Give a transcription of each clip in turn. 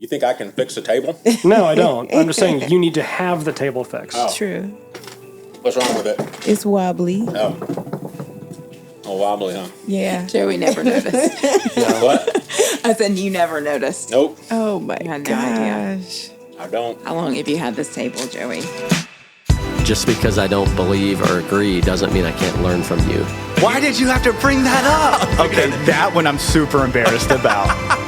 You think I can fix a table? No, I don't. I'm just saying you need to have the table fixed. Oh. True. What's wrong with it? It's wobbly. Oh, wobbly, huh? Yeah. Joey never noticed. What? I said you never noticed. Nope, Oh my You had no idea. gosh. I don't. How long have you had this table, Joey? Just because I don't believe or agree doesn't mean I can't learn from you. Why did you have to bring that up? Okay, that one I'm super embarrassed about.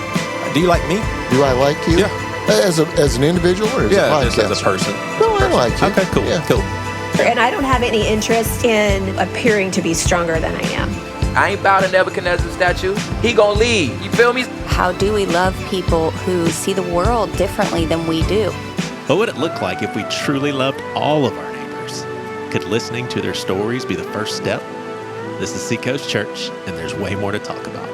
Do you like me? Do I like you? Yeah. As an individual or as a podcast? as a person. No, I like you. Okay, cool, Yeah. cool. And I don't have any interest in appearing to be stronger than I am. I ain't bowing to Nebuchadnezzar's statue. He gonna lead. You feel me? How do we love people who see the world differently than we do? What would it look like if we truly loved all of our neighbors? Could listening to their stories be the first step? This is Seacoast Church, and there's way more to talk about.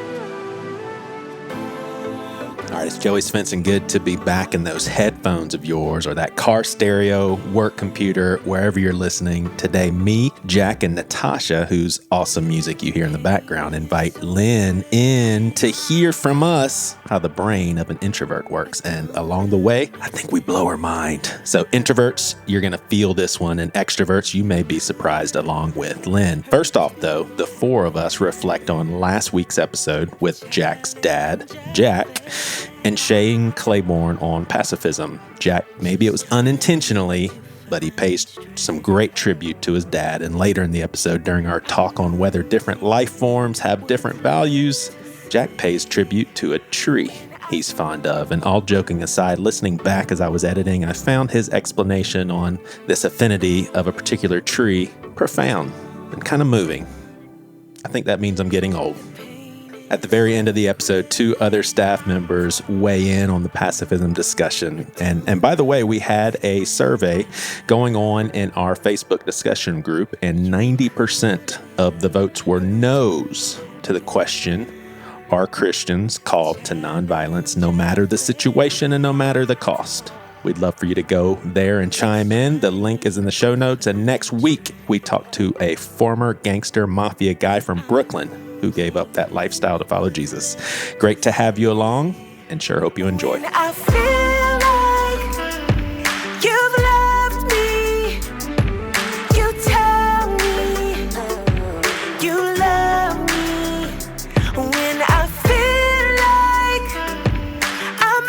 All right, it's Joey Svendsen. Good to be back in those headphones of yours or that car stereo, work computer, wherever you're listening. Today, me, Jack, and Natasha, whose awesome music you hear in the background, invite Lynn in to hear from us how the brain of an introvert works. And along the way, I think we blow her mind. So introverts, you're going to feel this one. And extroverts, you may be surprised along with Lynn. First off, though, the four of us reflect on last week's episode with Jack's dad, Jack, and Shane Claiborne on pacifism. Jack, maybe it was unintentionally, but he pays some great tribute to his dad. And later in the episode, during our talk on whether different life forms have different values, Jack pays tribute to a tree he's fond of. And all joking aside, listening back as I was editing, I found his explanation on this affinity of a particular tree profound and kind of moving. I think that means I'm getting old. At the very end of the episode, two other staff members weigh in on the pacifism discussion. And by the way, we had a survey going on in our Facebook discussion group, and 90% of the votes were no's to the question, are Christians called to nonviolence no matter the situation and no matter the cost? We'd love for you to go there and chime in. The link is in the show notes. And next week, we talk to a former gangster mafia guy from Brooklyn who gave up that lifestyle to follow Jesus. Great to have you along, and sure hope you enjoy. I feel like you've left me. You tell me you love me. When I feel like I'm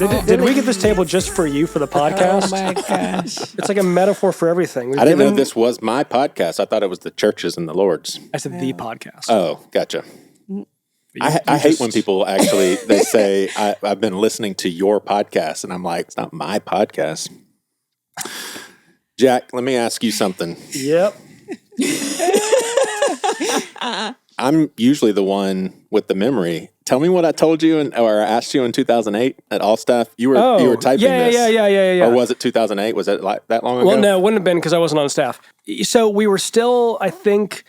losing. Did we get this table just for you for the podcast? Oh my gosh. It's like a metaphor for everything. I didn't know this was my podcast. I thought it was the church's and the Lord's. I said the podcast. Oh, gotcha. I hate when people actually, they say, I've been listening to your podcast, and I'm like, it's not my podcast. Jack, let me ask you something. Yep. I'm usually the one with the memory. Tell me what I told you or asked you in 2008 at All Staff. You were typing this. Yeah. Or was it 2008? Was it like that long ago? Well, no, it wouldn't have been because I wasn't on staff. So we were still, I think,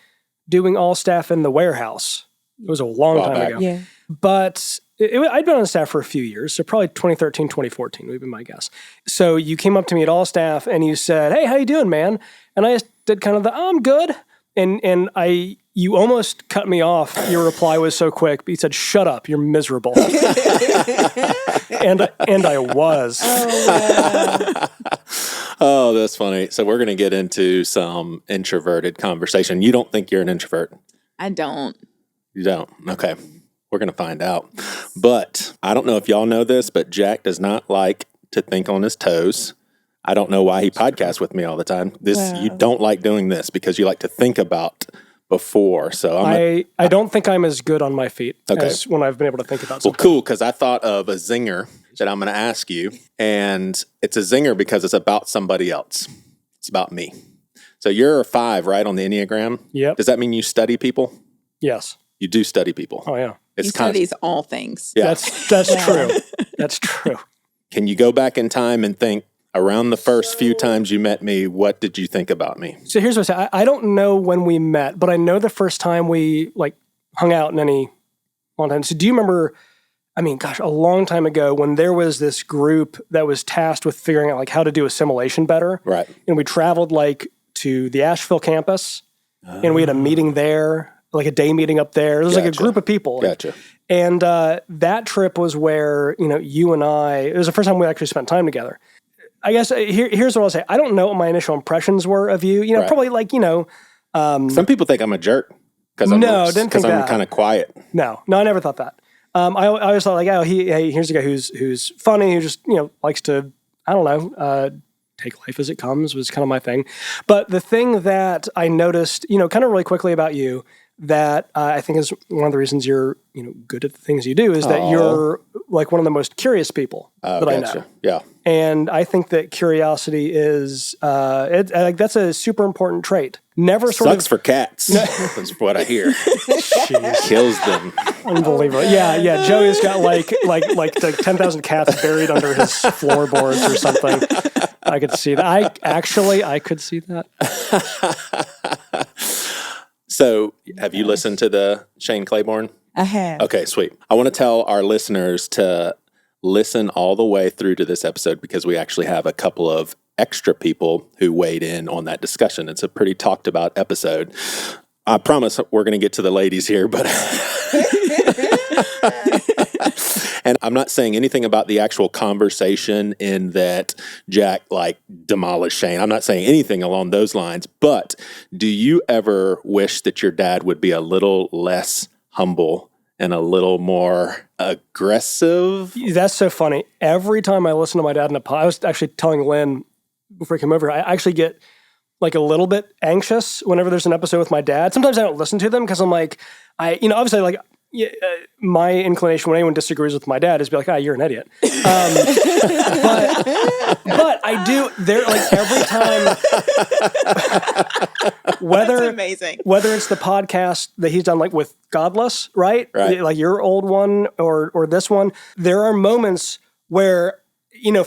doing All Staff in the warehouse. It was a long time ago. Yeah. But I'd been on staff for a few years, so probably 2013, 2014 would be my guess. So you came up to me at All Staff and you said, "Hey, how you doing, man?" And I just did kind of the, "I'm good." And you almost cut me off. Your reply was so quick, but you said, "Shut up, you're miserable." and I was. Oh, that's funny. So we're going to get into some introverted conversation. You don't think you're an introvert? I don't. You don't? Okay. We're going to find out. But I don't know if y'all know this, but Jack does not like to think on his toes. I don't know why he podcasts with me all the time. You don't like doing this because you like to think about before. So I don't think I'm as good on my feet as when I've been able to think about something. Well, cool, because I thought of a zinger that I'm going to ask you, and it's a zinger because it's about somebody else. It's about me. So you're a 5, right, on the Enneagram? Yep. Does that mean you study people? Yes. You do study people. Oh, yeah. He studies all things. Yeah. That's true. That's true. Can you go back in time and think, around the first few times you met me, what did you think about me? So here's what I say. I don't know when we met, but I know the first time we hung out in any long time. So do you remember, a long time ago when there was this group that was tasked with figuring out how to do assimilation better. Right. And we traveled to the Asheville campus and we had a meeting there like a day meeting up there. It was like a group of people. Gotcha. And that trip was where, you and I, it was the first time we actually spent time together. I guess here's what I'll say. I don't know what my initial impressions were of you. Probably like, some people think I'm a jerk because I'm kind of quiet. No, I never thought that. I always thought like, here's a guy who's funny, who just, likes to, I don't know, take life as it comes was kind of my thing. But the thing that I noticed, kind of really quickly about you that I think is one of the reasons you're, good at the things you do is that you're like one of the most curious people that I know. Yeah. And I think that curiosity is, that's a super important trait. Never Sucks for cats. That's what I hear. Kills them. Unbelievable. Yeah. Joey's got like 10,000 cats buried under his floorboards or something. I could see that. I could see that. So, have you listened to the Shane Claiborne? I have. Okay, sweet. I want to tell our listeners to listen all the way through to this episode because we actually have a couple of extra people who weighed in on that discussion. It's a pretty talked about episode. I promise we're going to get to the ladies here, but and I'm not saying anything about the actual conversation in that Jack demolished Shane. I'm not saying anything along those lines, but do you ever wish that your dad would be a little less humble and a little more aggressive? That's so funny. Every time I listen to my dad in a pod, I was actually telling Lynn before he came over, I actually get like a little bit anxious whenever there's an episode with my dad. Sometimes I don't listen to them because I'm like, obviously my inclination when anyone disagrees with my dad is be like, you're an idiot. But I do, they're like every time, That's amazing. Whether it's the podcast that he's done like with Godless, right? Like your old one or this one, there are moments where,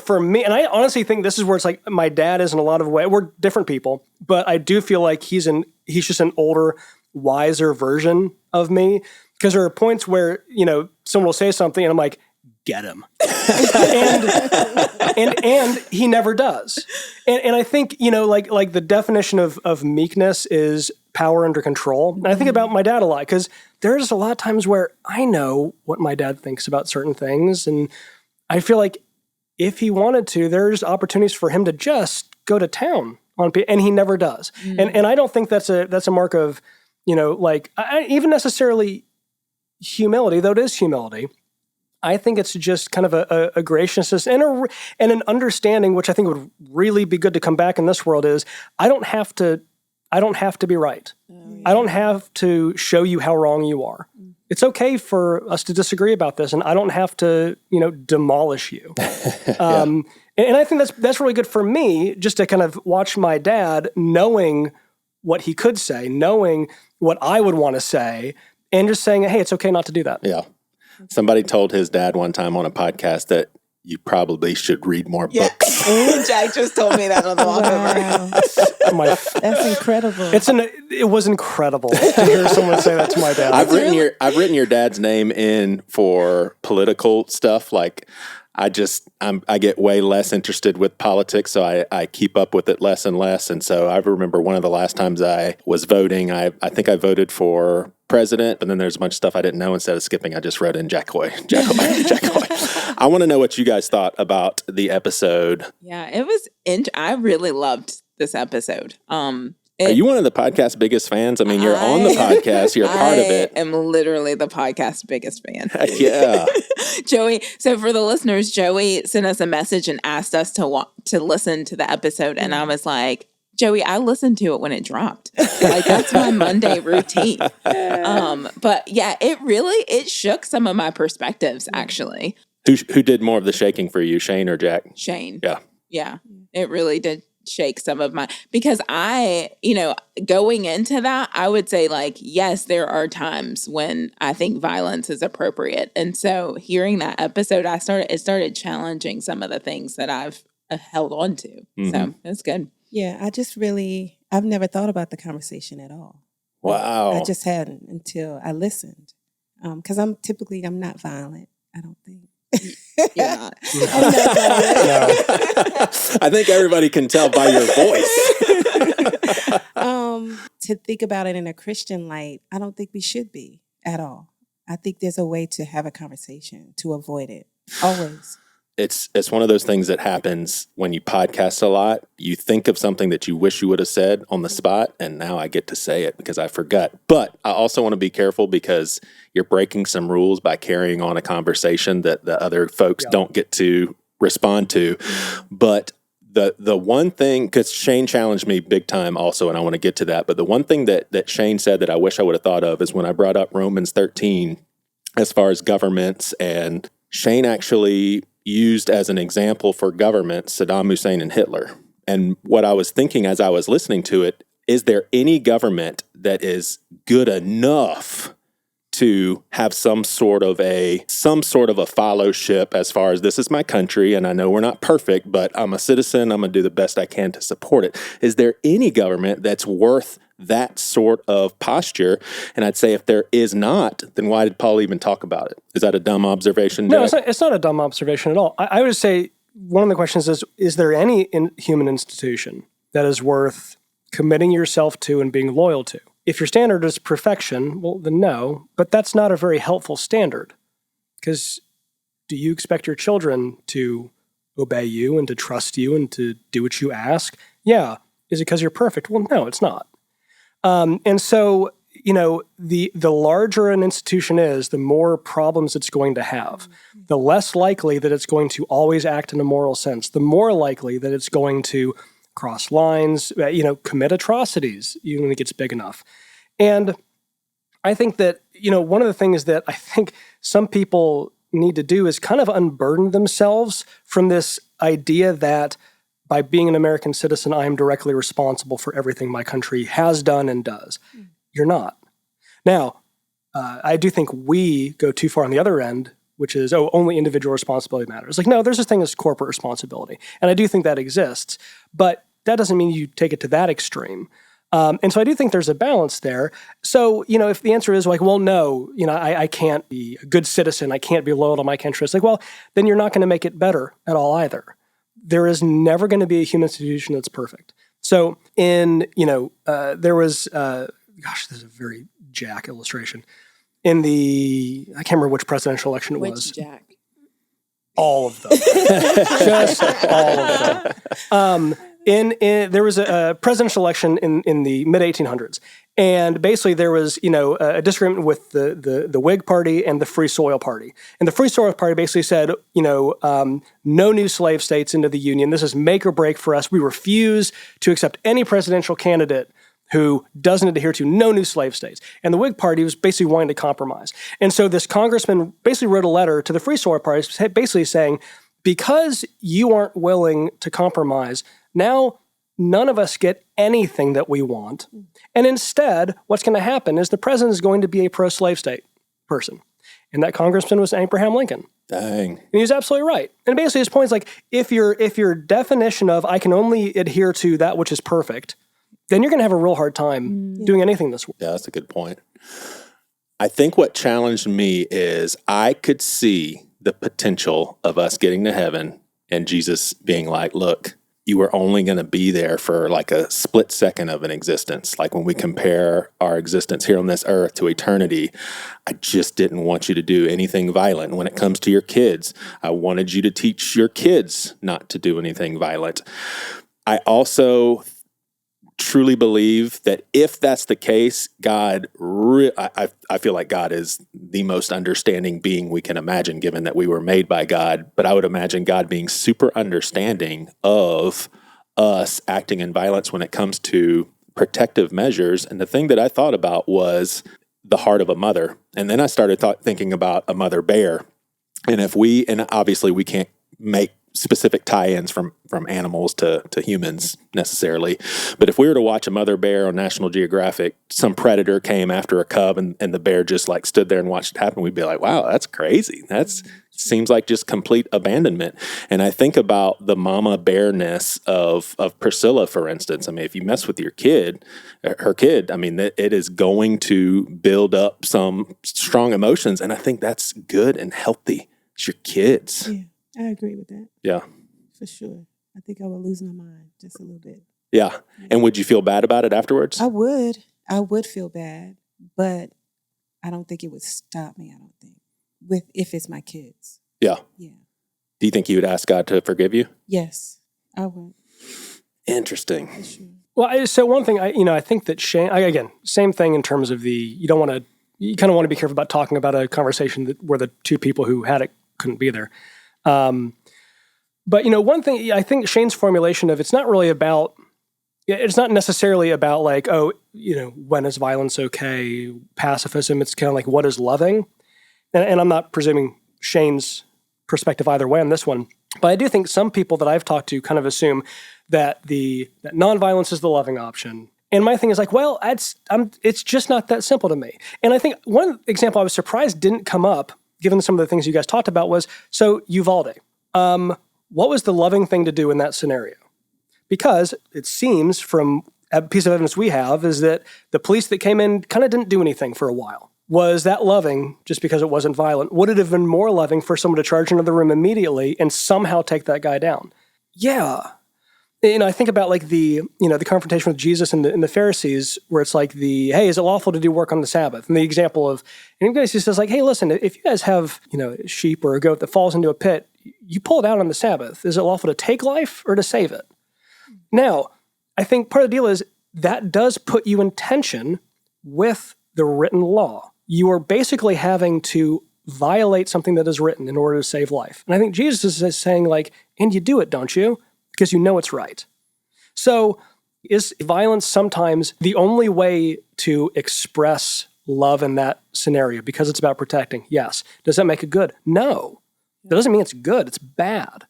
for me, and I honestly think this is where it's like my dad is in a lot of ways, we're different people, but I do feel like he's just an older, wiser version of me. Because there are points where, someone will say something and I'm like, get him. and he never does. And I think, like the definition of meekness is power under control. And I think about my dad a lot because there's a lot of times where I know what my dad thinks about certain things. And I feel like if he wanted to, there's opportunities for him to just go to town on people, and he never does. And I don't think that's a mark of, even necessarily humility, though it is humility. I think it's just kind of a graciousness and an understanding, which I think would really be good to come back in this world. Is I don't have to be right. I don't have to show you how wrong you are. It's okay for us to disagree about this, and I don't have to, demolish you. And I think that's really good for me, just to kind of watch my dad, knowing what he could say, knowing what I would want to say, and just saying, hey, it's okay not to do that. Yeah. Somebody told his dad one time on a podcast that you probably should read more books. Jack just told me that on the walk over. That's incredible. It was incredible to hear someone say that to my dad. I've written your dad's name in for political stuff. Like I get way less interested with politics, so I keep up with it less and less. And so I remember one of the last times I was voting, I think I voted for president, but then there's a bunch of stuff I didn't know. Instead of skipping, I just wrote in Jack Hoey. I want to know what you guys thought about the episode. Yeah, it was. I really loved this episode. Are you one of the podcast's biggest fans? I mean, you're on the podcast. You're a part of it. I am literally the podcast's biggest fan. Heck yeah. Joey, so for the listeners, Joey sent us a message and asked us to listen to the episode. And I was like, Joey, I listened to it when it dropped. Like, that's my Monday routine. But yeah, it shook some of my perspectives, actually. Who did more of the shaking for you, Shane or Jack? Shane. Yeah. Yeah, it really did shake some of my, because going into that, I would say like, yes, there are times when I think violence is appropriate. And so hearing that episode, it started challenging some of the things that I've held on to. Mm-hmm. So that's good. Yeah, I've never thought about the conversation at all. Wow. I just hadn't until I listened. Because I'm not violent, I don't think. You're not. I'm not violent. I think everybody can tell by your voice. to think about it in a Christian light, I don't think we should be at all. I think there's a way to have a conversation to avoid it. Always. It's one of those things that happens when you podcast a lot. You think of something that you wish you would have said on the spot, and now I get to say it because I forgot. But I also want to be careful because you're breaking some rules by carrying on a conversation that the other folks don't get to respond to. But the one thing, because Shane challenged me big time also, and I want to get to that, but the one thing that Shane said that I wish I would have thought of is when I brought up Romans 13 as far as governments, and Shane actually used as an example for government Saddam Hussein and Hitler. And what I was thinking as I was listening to it, is there any government that is good enough to have some sort of a fellowship as far as this is my country and I know we're not perfect, but I'm a citizen, I'm going to do the best I can to support it. Is there any government that's worth that sort of posture? And I'd say if there is not, then why did Paul even talk about it? Is that a dumb observation, Jack? No, it's not a dumb observation at all. I would say one of the questions is there any human institution that is worth committing yourself to and being loyal to? If your standard is perfection, well, then no, but that's not a very helpful standard, because do you expect your children to obey you and to trust you and to do what you ask? Yeah. Is it because you're perfect? Well, no, it's not. And so, the larger an institution is, the more problems it's going to have. The less likely that it's going to always act in a moral sense. The more likely that it's going to cross lines, commit atrocities, even when it gets big enough. And I think that, one of the things that I think some people need to do is kind of unburden themselves from this idea that by being an American citizen, I am directly responsible for everything my country has done and does. You're not. Now, I do think we go too far on the other end, which is, only individual responsibility matters. Like, no, there's this thing as corporate responsibility. And I do think that exists, but that doesn't mean you take it to that extreme. And so I do think there's a balance there. So, if the answer is like, well, no, I can't be a good citizen, I can't be loyal to my country, it's like, well, then you're not going to make it better at all either. There is never going to be a human institution that's perfect. So there was, this is a very Jack illustration. I can't remember which presidential election it was. Which Jack? All of them. Just all of them. There was a presidential election in the mid-1800s. And basically there was, a disagreement with the Whig Party and the Free Soil Party. And the Free Soil Party basically said, no new slave states into the Union. This is make or break for us. We refuse to accept any presidential candidate who doesn't adhere to no new slave states. And the Whig Party was basically wanting to compromise. And so this congressman basically wrote a letter to the Free Soil Party basically saying, because you aren't willing to compromise, now none of us get anything that we want. And instead, what's going to happen is the president is going to be a pro-slave state person. And that congressman was Abraham Lincoln. Dang. And he was absolutely right. And basically his point is like, if your definition of I can only adhere to that which is perfect, then you're going to have a real hard time doing anything this way. Yeah, that's a good point. I think what challenged me is I could see the potential of us getting to heaven and Jesus being like, look, you were only going to be there for like a split second of an existence. Like when we compare our existence here on this earth to eternity, I just didn't want you to do anything violent. When it comes to your kids, I wanted you to teach your kids not to do anything violent. I also truly believe that if that's the case, God, I feel like God is the most understanding being we can imagine, given that we were made by God. But I would imagine God being super understanding of us acting in violence when it comes to protective measures. And the thing that I thought about was the heart of a mother. And then I started thinking about a mother bear. And and obviously we can't make specific tie-ins from animals to humans necessarily. But if we were to watch a mother bear on National Geographic, some predator came after a cub and the bear just like stood there and watched it happen, we'd be like, wow, that's crazy. Seems like just complete abandonment. And I think about the mama bearness of Priscilla, for instance. I mean, if you mess with her kid, I mean, it is going to build up some strong emotions. And I think that's good and healthy. It's your kids. Yeah. I agree with that. Yeah. For sure. I think I would lose my mind just a little bit. Yeah. And would you feel bad about it afterwards? I would. I would feel bad, but I don't think it would stop me, I don't think, if it's my kids. Yeah. Yeah. Do you think you would ask God to forgive you? Yes, I would. Interesting. For sure. Well, so one thing, I think that Shane, again, same thing in terms of you kind of want to be careful about talking about a conversation where the two people who had it couldn't be there. But, one thing, I think Shane's formulation of it's not necessarily about like, when is violence okay, pacifism. It's kind of like, what is loving? And I'm not presuming Shane's perspective either way on this one. But I do think some people that I've talked to kind of assume that that nonviolence is the loving option. And my thing is like, well, it's just not that simple to me. And I think one example I was surprised didn't come up, given some of the things you guys talked about, was, so Uvalde. What was the loving thing to do in that scenario? Because it seems from a piece of evidence we have is that the police that came in kind of didn't do anything for a while. Was that loving just because it wasn't violent? Would it have been more loving for someone to charge into the room immediately and somehow take that guy down? Yeah. I think about like the confrontation with Jesus and the Pharisees, where it's like hey, is it lawful to do work on the Sabbath? And the example of, and he says like, hey, listen, if you guys have, a sheep or a goat that falls into a pit, you pull it out on the Sabbath. Is it lawful to take life or to save it? Now, I think part of the deal is that does put you in tension with the written law. You are basically having to violate something that is written in order to save life. And I think Jesus is saying like, and you do it, don't you? Because you know it's right. So is violence sometimes the only way to express love in that scenario because it's about protecting? Yes. Does that make it good? No. That doesn't mean it's good. It's bad.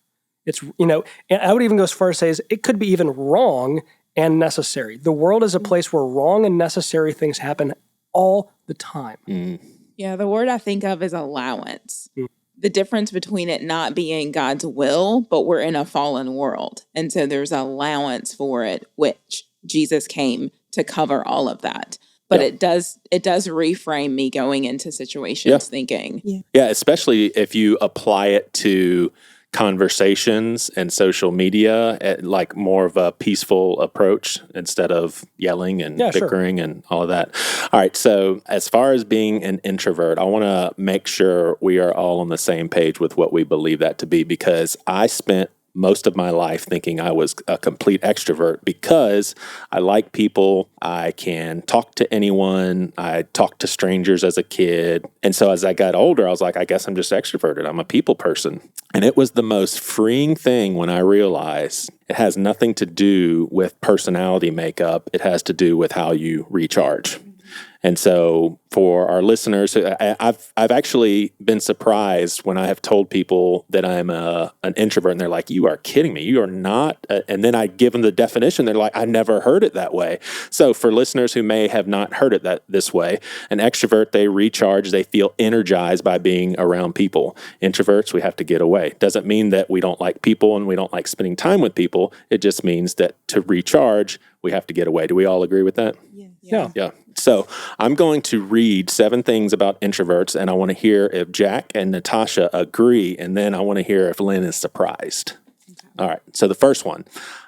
It's, and I would even go as far as say it could be even wrong and necessary. The world is a place where wrong and necessary things happen all the time. Yeah, the word I think of is allowance. The difference between it not being God's will, but we're in a fallen world. And so there's allowance for it, which Jesus came to cover all of that. But it does reframe me going into situations thinking. Yeah, especially if you apply it to conversations and social media at like more of a peaceful approach instead of yelling and bickering and all of that. All right. So as far as being an introvert, I want to make sure we are all on the same page with what we believe that to be, because I spent most of my life thinking I was a complete extrovert because I like people. I can talk to anyone. I talked to strangers as a kid. And so as I got older, I was like, I guess I'm just extroverted. I'm a people person. And it was the most freeing thing when I realized it has nothing to do with personality makeup. It has to do with how you recharge. And so for our listeners, I've actually been surprised when I have told people that I'm an introvert, and they're like, you are kidding me. You are not. And then I give them the definition. They're like, I never heard it that way. So for listeners who may have not heard it this way, an extrovert, they recharge, they feel energized by being around people. Introverts, we have to get away. Doesn't mean that we don't like people and we don't like spending time with people. It just means that to recharge, we have to get away. Do we all agree with that? Yeah. So I'm going to read 7 things about introverts, and I want to hear if Jack and Natasha agree, and then I want to hear if Lynn is surprised. All right. So the first one,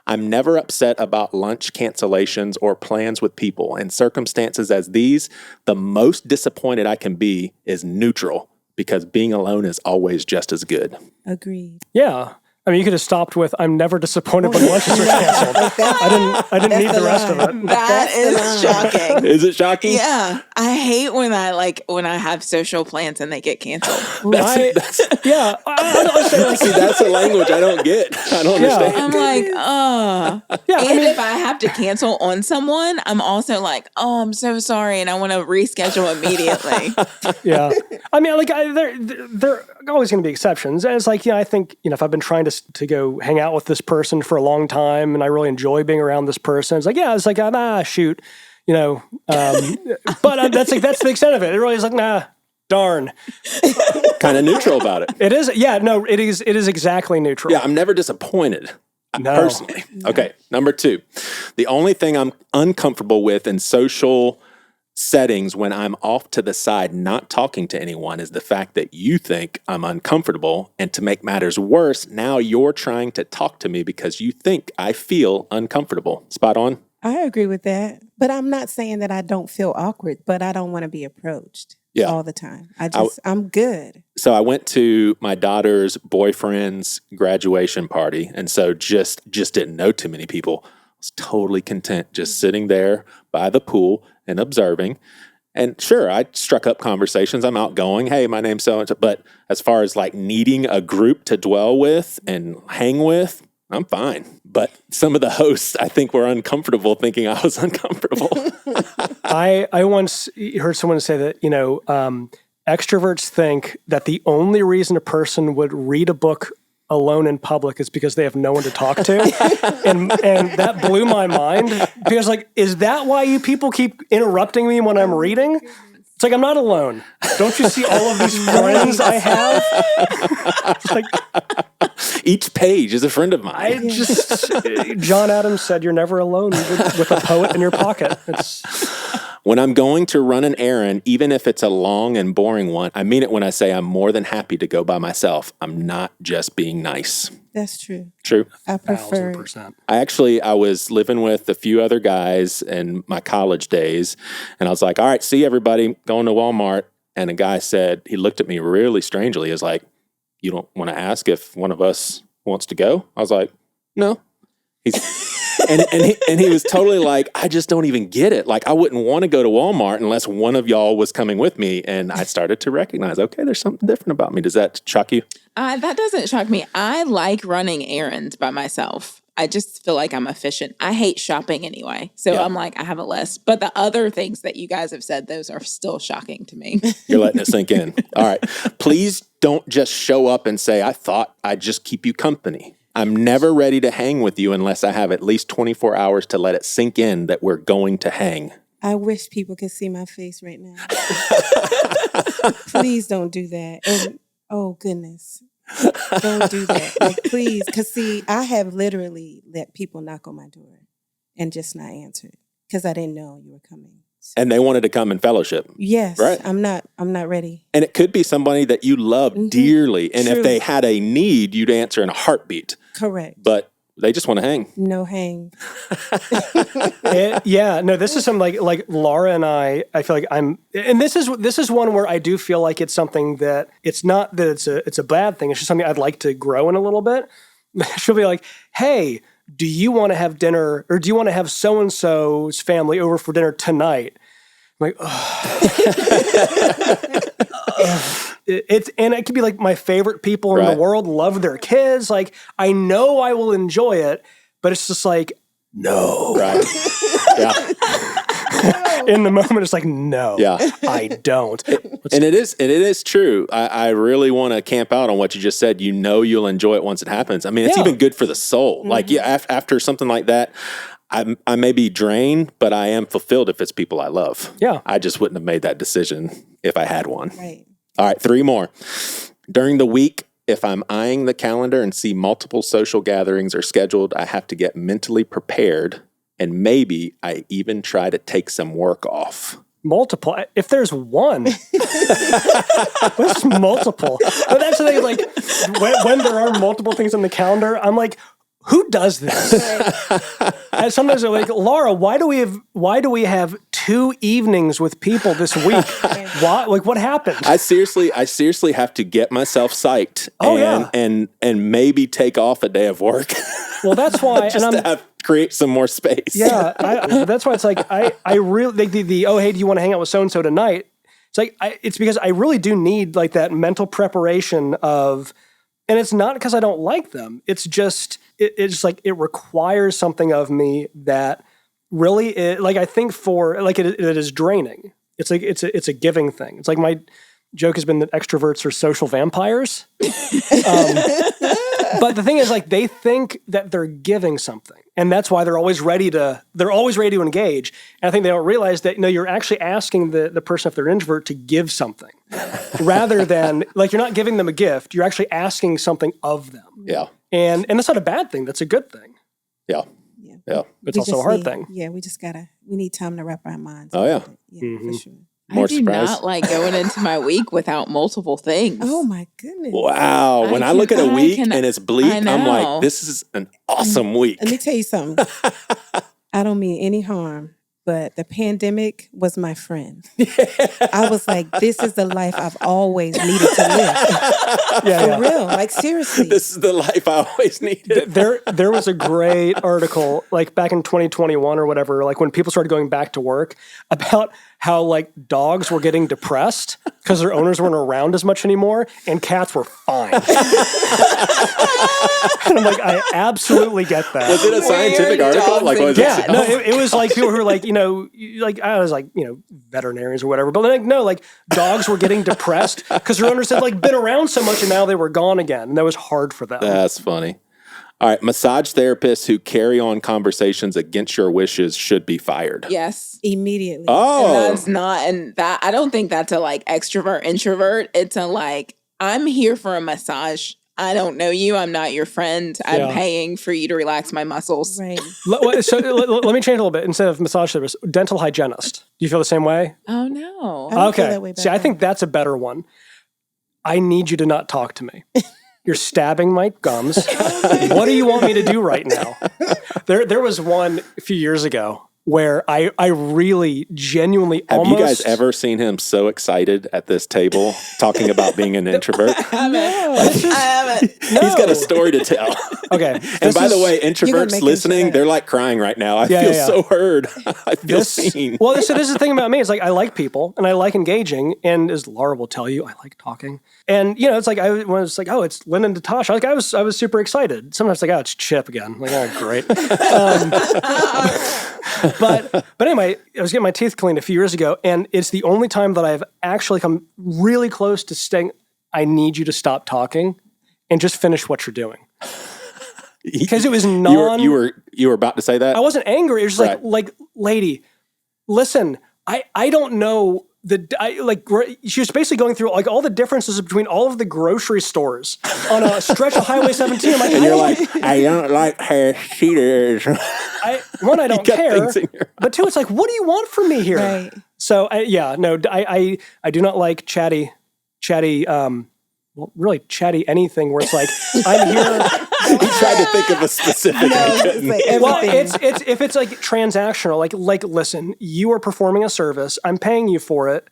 I'm never upset about lunch cancellations or plans with people. In circumstances as these, the most disappointed I can be is neutral, because being alone is always just as good. Agreed. Yeah. I mean, you could have stopped with, I'm never disappointed when lunches are canceled. I didn't need the rest of it. That is shocking. Is it shocking? Yeah. I hate when I have social plans and they get canceled. That's yeah. See, that's a language I don't get. I don't understand. I'm like, if I have to cancel on someone, I'm also like, I'm so sorry, and I want to reschedule immediately. Yeah. I mean, like, there are always going to be exceptions. And it's like, I think, if I've been trying to go hang out with this person for a long time and I really enjoy being around this person, it's like, shoot, but that's the extent of it. It really is like, darn. Kind of neutral about it. It is. Yeah, no, it is exactly neutral. Yeah, I'm never disappointed. Personally. No. Okay, number 2. The only thing I'm uncomfortable with in social settings when I'm off to the side not talking to anyone is the fact that you think I'm uncomfortable, and to make matters worse, now you're trying to talk to me because you think I feel uncomfortable. Spot on? I agree with that. But I'm not saying that I don't feel awkward, but I don't want to be approached all the time. I'm good. So I went to my daughter's boyfriend's graduation party, and so just didn't know too many people. I was totally content just sitting there by the pool and observing. And sure, I struck up conversations. I'm outgoing. Hey, my name's so-and-so. But as far as like needing a group to dwell with and hang with, I'm fine. But some of the hosts, I think, were uncomfortable thinking I was uncomfortable. I once heard someone say that, extroverts think that the only reason a person would read a book alone in public is because they have no one to talk to. and that blew my mind because, like, is that why you people keep interrupting me when I'm reading? It's like, I'm not alone. Don't you see all of these friends I have? It's like, each page is a friend of mine. John Adams said, you're never alone with a poet in your pocket. When I'm going to run an errand, even if it's a long and boring one, I mean it when I say I'm more than happy to go by myself. I'm not just being nice. That's true. True. I prefer 1,000%. I was living with a few other guys in my college days, and I was like, all right, see everybody, going to Walmart. And a guy said, he looked at me really strangely. He was like, you don't want to ask if one of us wants to go? I was like, no. And he was totally like, I just don't even get it. Like, I wouldn't want to go to Walmart unless one of y'all was coming with me. And I started to recognize, okay, there's something different about me. Does that shock you? That doesn't shock me. I like running errands by myself. I just feel like I'm efficient. I hate shopping anyway. So I'm like, I have a list. But the other things that you guys have said, those are still shocking to me. You're letting it sink in. All right. Please don't just show up and say, I thought I'd just keep you company. I'm never ready to hang with you unless I have at least 24 hours to let it sink in that we're going to hang. I wish people could see my face right now. Please don't do that. And oh, goodness. Don't do that. Like, please. Because, see, I have literally let people knock on my door and just not answer it because I didn't know you were coming. So. And they wanted to come in fellowship. Yes. Right. I'm not ready. And it could be somebody that you love dearly. And if they had a need, you'd answer in a heartbeat. Correct. But they just want to hang. No hang. This is something like Laura and I feel like and this is one where I do feel like it's something that it's not that it's a bad thing. It's just something I'd like to grow in a little bit. She'll be like, hey, do you want to have dinner or do you want to have so-and-so's family over for dinner tonight? I'm like, and it could be like my favorite people in the world, love their kids. Like, I know I will enjoy it, but it's just like, no. Right. Yeah. In the moment, it's like, no, I don't. And it is true. I really want to camp out on what you just said. You know you'll enjoy it once it happens. I mean, it's even good for the soul. Mm-hmm. Like, after something like that, I may be drained, but I am fulfilled if it's people I love. Yeah. I just wouldn't have made that decision if I had one. Right. All right, 3 more. During the week, if I'm eyeing the calendar and see multiple social gatherings are scheduled, I have to get mentally prepared. And maybe I even try to take some work off. Multiple. If there's one, what's multiple? But that's the thing. Like when there are multiple things on the calendar, I'm like, who does this? And sometimes I'm like, Laura, why do we have 2 evenings with people this week? Why? Like, what happened? I seriously have to get myself psyched. And maybe take off a day of work. Well, that's why. Just to create some more space. Yeah, that's why it's like I really the oh, hey, do you want to hang out with so and so tonight? It's like it's because I really do need like that mental preparation of, and it's not because I don't like them. It's just it's like it requires something of me that really I think for like it is draining. It's like it's a giving thing. It's like my joke has been that extroverts are social vampires. But the thing is, like, they think that they're giving something, and that's why they're always ready to engage. And I think they don't realize that, you're actually asking the person, if they're an introvert, to give something, rather than like you're not giving them a gift. You're actually asking something of them. Yeah, and that's not a bad thing. That's a good thing. Yeah. But it's also a hard thing. Yeah, we need time to wrap our minds. Oh yeah, for sure. More I do surprise. not like going into my week without multiple things. Oh my goodness! Wow, when I look at a week and it's bleak, I'm like, this is an awesome week. Let me tell you something. I don't mean any harm, but the pandemic was my friend. I was like, this is the life I've always needed to live. For real, like seriously. This is the life I always needed. There was a great article, like back in 2021 or whatever, like when people started going back to work, about how like dogs were getting depressed because their owners weren't around as much anymore, and cats were fine. And I'm like, I absolutely get that. Was it a scientific article? Like, was yeah, no, it was like people who were like, like I was like, veterinarians or whatever, but like no, like dogs were getting depressed because their owners had like been around so much and now they were gone again, and that was hard for them. That's funny. All right, massage therapists who carry on conversations against your wishes should be fired. Yes. Immediately. Oh. And that's not, and that, I don't think that's a like extrovert, introvert. It's a like, I'm here for a massage. I don't know you. I'm not your friend. I'm paying for you to relax my muscles. Right. So let me change a little bit. Instead of massage therapist, dental hygienist. Do you feel the same way? Oh, no. I don't feel that way about See, I think that's a better one. I need you to not talk to me. You're stabbing my gums. What do you want me to do right now? There was one a few years ago where I really genuinely Have almost... you guys ever seen him so excited at this table talking about being an introvert? I haven't. He's got a story to tell. Okay. And by the way, introverts listening, they're like crying right now. I feel so heard. I feel seen. Well, so this is the thing about me. It's like I like people and I like engaging. And as Laura will tell you, I like talking. And, it's like when it's like, oh, it's Lynne and Natasha. Like I was super excited. Sometimes like, oh, it's Chip again. Like, oh, great. But anyway, I was getting my teeth cleaned a few years ago, and it's the only time that I've actually come really close to saying, I need you to stop talking and just finish what you're doing. Because it was You were about to say that? I wasn't angry. It was just like, lady, listen, I don't know. She was basically going through like all the differences between all of the grocery stores on a stretch of Highway 17. I'm like, and you're like, I don't like hair cheaters. I don't care. But two, it's like, what do you want from me here? Right. So I do not like chatty, really chatty anything where it's like, I'm here. He tried to think of a specific. Well, it's if it's like transactional, like listen, you are performing a service, I'm paying you for it.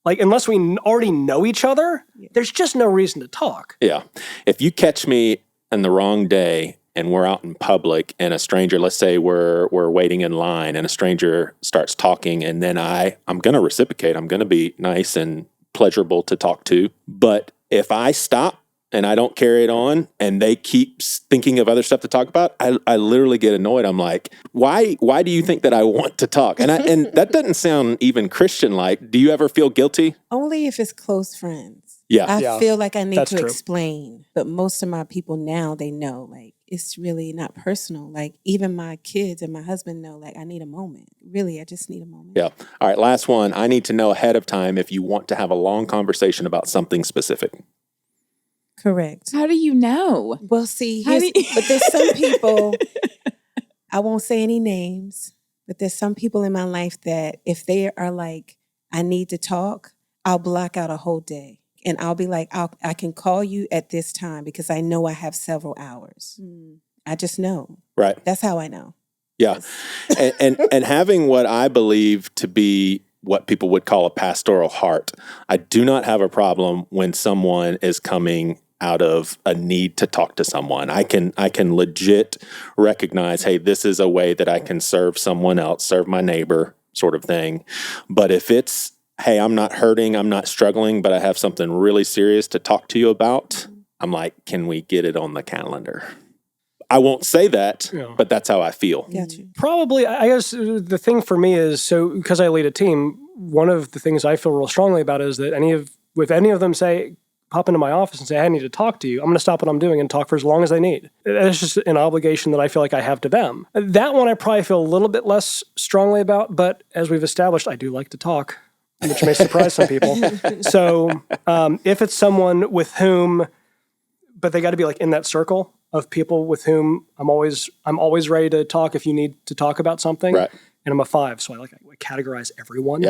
Like unless we already know each other, there's just no reason to talk. Yeah. If you catch me on the wrong day and we're out in public and a stranger, let's say we're waiting in line and a stranger starts talking, and then I'm going to reciprocate. I'm going to be nice and pleasurable to talk to. But if I stop and I don't carry it on and they keep thinking of other stuff to talk about, I literally get annoyed. I'm like, why do you think that I want to talk? And that doesn't sound even Christian-like. Do you ever feel guilty? Only if it's close friends. Yeah. I feel like I need to explain. But most of my people now, they know, like, it's really not personal. Like, even my kids and my husband know, like, I need a moment. Really, I just need a moment. Yeah. All right, last one. I need to know ahead of time if you want to have a long conversation about something specific. Correct. How do you know? Well, see, but there's some people, I won't say any names, but there's some people in my life that if they are like, I need to talk, I'll block out a whole day. And I'll be like, I can call you at this time because I know I have several hours. I just know. Right. That's how I know. Yeah. And having what I believe to be what people would call a pastoral heart, I do not have a problem when someone is coming out of a need to talk to someone. I can legit recognize, hey, this is a way that I can serve someone else, serve my neighbor sort of thing. But if it's, hey, I'm not hurting, I'm not struggling, but I have something really serious to talk to you about, I'm like, can we get it on the calendar? I won't say that, but that's how I feel. Gotcha. Probably, I guess the thing for me is, so because I lead a team, one of the things I feel real strongly about is that if any of them say, pop into my office and say, hey, I need to talk to you, I'm going to stop what I'm doing and talk for as long as they need. It's just an obligation that I feel like I have to them. That one I probably feel a little bit less strongly about, but as we've established, I do like to talk, which may surprise some people. So if it's someone with whom, but they got to be like in that circle of people with whom I'm always ready to talk if you need to talk about something. Right. And I'm a 5, so I categorize everyone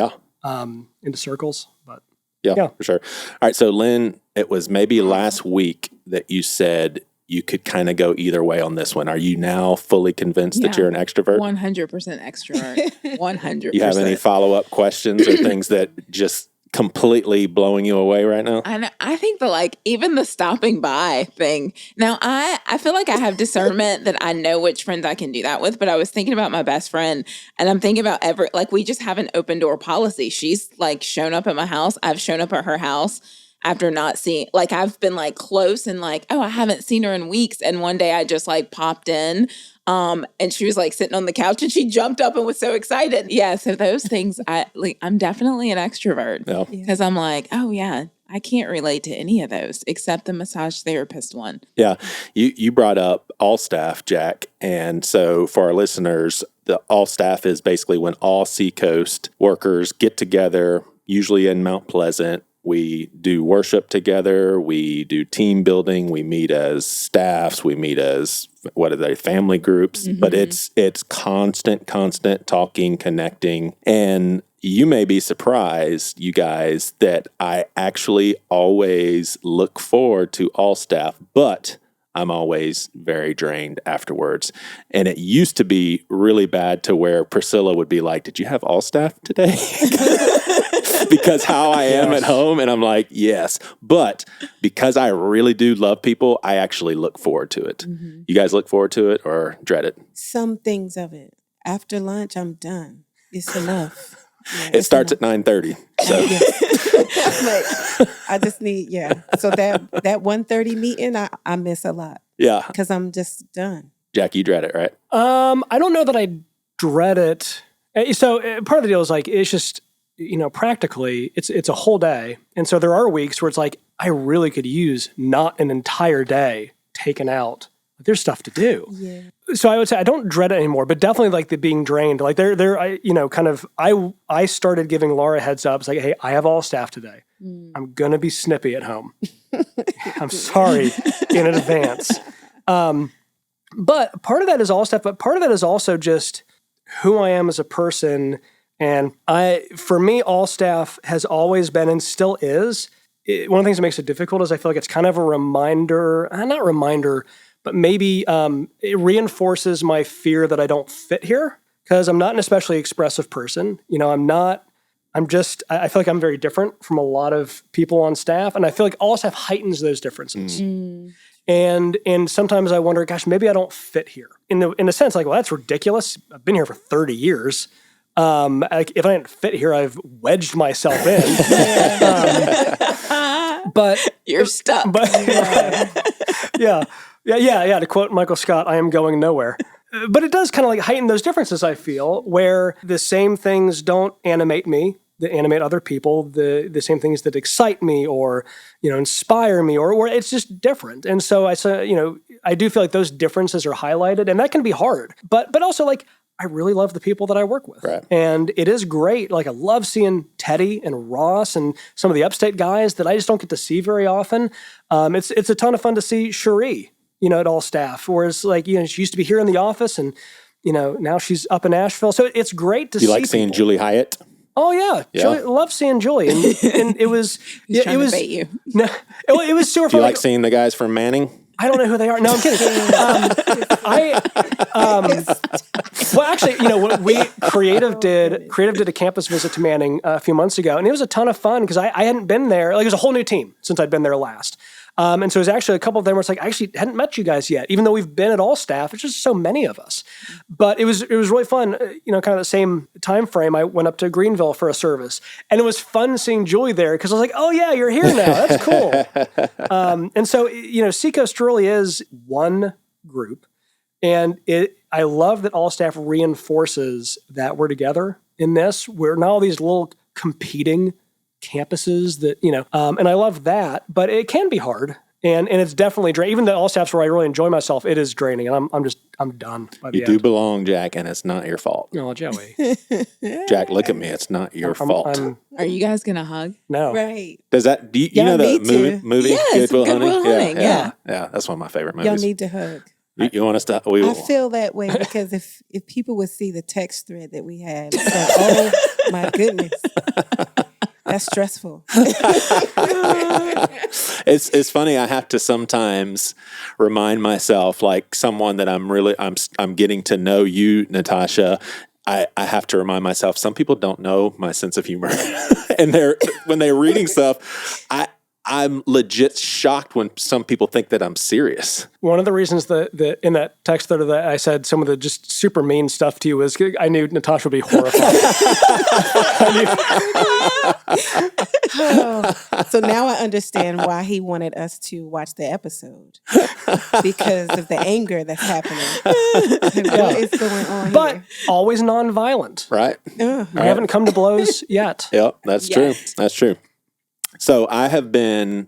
into circles. But yeah, for sure. All right, so Lynne, it was maybe last week that you said you could kind of go either way on this one. Are you now fully convinced that you're an extrovert? 100% extrovert. 100%. You have any follow-up questions or things that just completely blowing you away right now? I think even the stopping by thing. Now, I feel like I have discernment that I know which friends I can do that with, but I was thinking about my best friend, and I'm thinking about we just have an open door policy. She's shown up at my house. I've shown up at her house after not seeing, I've been close and oh, I haven't seen her in weeks. And one day I just popped in. And she was sitting on the couch and she jumped up and was so excited. Yeah. So those things, I'm definitely an extrovert because I'm oh yeah, I can't relate to any of those except the massage therapist one. Yeah. You brought up all staff, Jack. And so for our listeners, the all staff is basically when all Seacoast workers get together, usually in Mount Pleasant. We do worship together. We do team building. We meet as staffs. We meet as family groups. Mm-hmm. But it's constant talking, connecting. And you may be surprised, you guys, that I actually always look forward to all staff, but I'm always very drained afterwards. And it used to be really bad to where Priscilla would be like, "Did you have all staff today?" Because how I am at home, and I'm yes. But because I really do love people, I actually look forward to it. Mm-hmm. You guys look forward to it or dread it? Some things of it. After lunch, I'm done. It's enough. Yeah, it starts at 9:30. So I just need, So that 1:30 meeting, I miss a lot. Yeah. Because I'm just done. Jack, you dread it, right? I don't know that I dread it. So part of the deal is it's just, practically it's a whole day. And so there are weeks where it's I really could use not an entire day taken out. There's stuff to do. Yeah. So I would say I don't dread it anymore, but definitely the being drained. I started giving Laura heads up. It's hey, I have all staff today. I'm going to be snippy at home. I'm sorry in advance. But part of that is all staff, but part of that is also just who I am as a person. And for me, all staff has always been and still is. One of the things that makes it difficult is I feel it's kind of a reminder, not reminder, but maybe it reinforces my fear that I don't fit here because I'm not an especially expressive person. I feel I'm very different from a lot of people on staff. And I feel all staff heightens those differences. Mm. And sometimes I wonder, gosh, maybe I don't fit here. In a sense, well, that's ridiculous. I've been here for 30 years. If I didn't fit here, I've wedged myself in. But you're stuck. But yeah. To quote Michael Scott, I am going nowhere. But it does kind of heighten those differences, I feel, where the same things don't animate me, that animate other people, the same things that excite me or, inspire me or it's just different. And so I do feel those differences are highlighted and that can be hard. But also I really love the people that I work with. Right. And it is great. I love seeing Teddy and Ross and some of the upstate guys that I just don't get to see very often. It's a ton of fun to see Cherie, at all staff. Whereas she used to be here in the office and, now she's up in Asheville. So it's great to see. You like seeing Julie Hyatt? Oh yeah. Julie, love seeing Julie. And it was, it was, to bait you. No, it was super fun. Do you like seeing the guys from Manning? I don't know who they are. No, I'm kidding. Well, actually, Creative did a campus visit to Manning a few months ago, and it was a ton of fun because I hadn't been there. It was a whole new team since I'd been there last. And so it was actually a couple of them where it's I actually hadn't met you guys yet, even though we've been at all staff. It's just so many of us. But it was really fun. Kind of the same time frame. I went up to Greenville for a service, and it was fun seeing Julie there because I was oh yeah, you're here now. That's cool. And so Seacoast really is one group, and I love that all staff reinforces that we're together in this. We're not all these little competing campuses that, and I love that, but it can be hard. And it's definitely draining. Even the all staffs where I really enjoy myself, it is draining. And I'm done by the end. You do belong, Jack, and it's not your fault. Oh, Joey. Jack, look at me. It's not your fault. Are you guys going to hug? No. Right. Does that, do you know the movie? Yes, Good Will Hunting? Yeah. That's one of my favorite movies. Y'all need to hug. You want us to? I feel that way because if people would see the text thread that we have, it's oh my goodness. That's stressful. It's funny. I have to sometimes remind myself, like someone that I'm getting to know you, Natasha. I have to remind myself, some people don't know my sense of humor. And when they're reading stuff, I'm legit shocked when some people think that I'm serious. One of the reasons that in that text that I said some of the just super mean stuff to you was I knew Natasha would be horrified. So now I understand why he wanted us to watch the episode, because of the anger that's happening. What is going on but here? always nonviolent. Right. We haven't come to blows yet. Yep, that's true. That's true. So I have been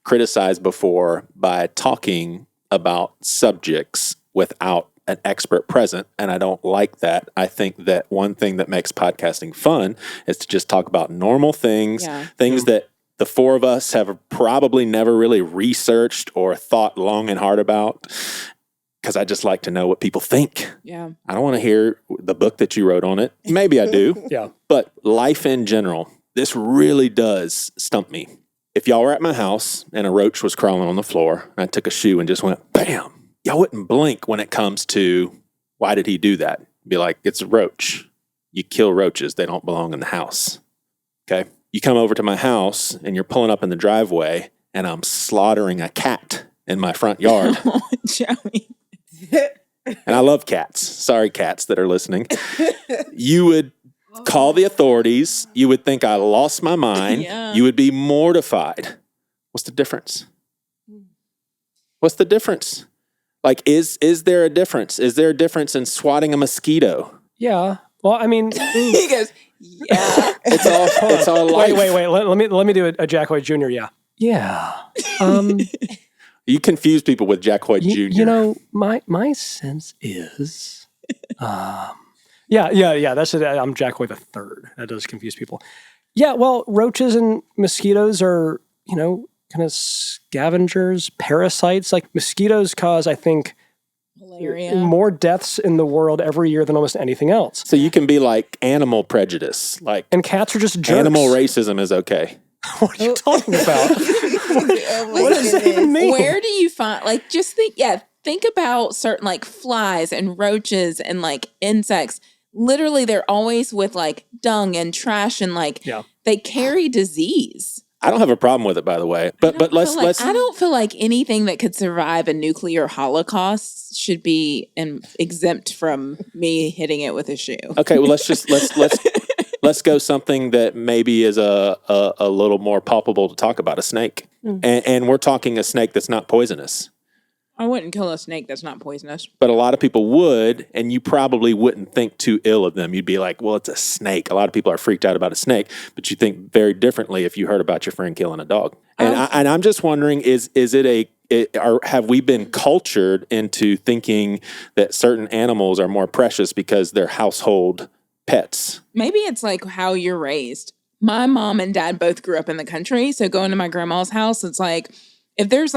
criticized before by talking about subjects without an expert present, and I don't like that. I think that one thing that makes podcasting fun is to just talk about normal things, things that the four of us have probably never really researched or thought long and hard about, because I just like to know what people think. Yeah. I don't want to hear the book that you wrote on it. Maybe I do. Yeah. But life in general, this really does stump me. If y'all were at my house and a roach was crawling on the floor, and I took a shoe and just went, bam, y'all wouldn't blink when it comes to, why did he do that? Be like, it's a roach. You kill roaches. They don't belong in the house. Okay? You come over to my house and you're pulling up in the driveway and I'm slaughtering a cat in my front yard. Oh, Joey. And I love cats. Sorry, cats that are listening. You would call the authorities. You would think I lost my mind. Yeah. You would be mortified. What's the difference? What's the difference? Like, is there a difference? Is there a difference in swatting a mosquito? Yeah. Well, I mean, He goes, yeah. It's all life. wait. Let me do a Jack White Jr. Yeah. Yeah. You confuse people with Jack White Jr. You know, my sense is, yeah. That's it. I'm Jack White III. That does confuse people. Yeah. Well, roaches and mosquitoes are, kind of scavengers, parasites. Like mosquitoes cause, I think, Malaria. more deaths in the world every year than almost anything else. So you can be like animal prejudice. And cats are just jerks. Animal racism is okay. What are you talking about? What does that even mean? Where do you find, like, just think about certain, like, flies and roaches and, like, insects. Literally, they're always with, like, dung and trash and, like, they carry disease. I don't have a problem with it, by the way. But let's. I don't feel like anything that could survive a nuclear holocaust should be exempt from me hitting it with a shoe. Okay, well, let's go something that maybe is a little more palpable to talk about, a snake. And we're talking a snake that's not poisonous. I wouldn't kill a snake that's not poisonous. But a lot of people would, and you probably wouldn't think too ill of them. You'd be like, well, it's a snake. A lot of people are freaked out about a snake, but you think very differently if you heard about your friend killing a dog. And I'm just wondering, have we been cultured into thinking that certain animals are more precious because they're household pets? Maybe it's like how you're raised. My mom and dad both grew up in the country, so going to my grandma's house, it's like, if there's